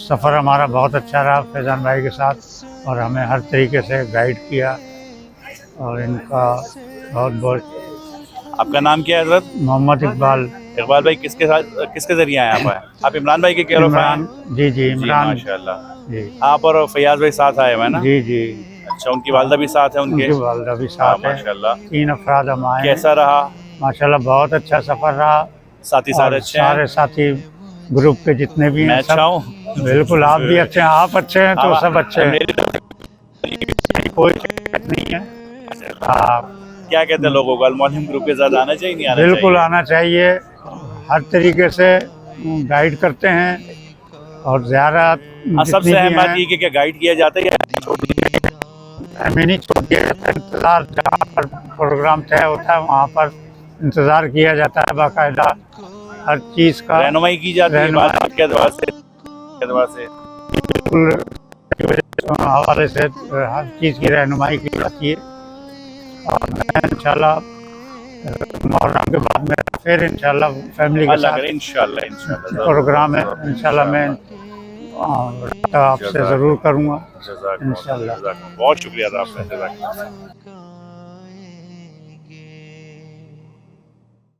سفر ہمارا بہت اچھا رہا فیضان بھائی کے ساتھ، اور ہمیں ہر طریقے سے گائیڈ کیا، اور ان کا بہت بہت آپ کا نام کیا ہے حضرت؟ محمد اقبال۔ اقبال بھائی کس کے ساتھ، کس کے ذریعے آئے آپ عمران بھائی کے کیئر آف آئے عمران، ہیں؟ جی جی عمران، ماشاء اللہ۔ جی آپ اور فیاض بھائی ساتھ آئے ہوئے ہیں نا؟ جی جی اچھا، ان کی والدہ بھی ساتھ ہیں ان ان کے؟ کی والدہ بھی ہاں ساتھ ہے، ماشاء اللہ۔ 3 افراد ہم آئے ہیں۔ کیسا رہا؟ ماشاءاللہ بہت اچھا سفر رہا، ساتھی سارے اور اچھے سارے ہیں؟ ساتھی گروپ کے جتنے بھی میں ہیں اچھا ہوں؟ سب بالکل، آپ بھی اچھے ہیں، آپ اچھے ہیں تو سب اچھے ہیں، میری کوئی شکایت نہیں ہے۔ آپ کیا کہتے ہیں لوگوں کو، المعلم گروپ کے ساتھ آنا چاہیے نہیں آنا بالکل چاہیے؟ آنا چاہیے، ہر طریقے سے گائیڈ کرتے ہیں، اور زیارت سب جتنی سے بھی اہم بات ہیں یہ کہ کیا گائیڈ کیا جاتا ہے یا ہمیں نہیں چھوڑ دیا جاتا، انتظار جہاں پر پروگرام طے ہوتا ہے وہاں پر انتظار کیا جاتا ہے، باقاعدہ ہر چیز کا رہنمائی کی جاتی ہے رہنمائی عبادت کے اعتبار سے؟ بالکل حوالے سے ہر چیز کی رہنمائی کی جاتی ہے، اور میں انشاءاللہ محرم کے بعد میں پھر انشاءاللہ فیملی کے اللہ ساتھ کرے انشاءاللہ پروگرام ہے، انشاءاللہ میں آپ سے ضرور کروں گا جزاک اللہ، انشاءاللہ۔ بہت شکریہ آپ کا، جزاک اللہ۔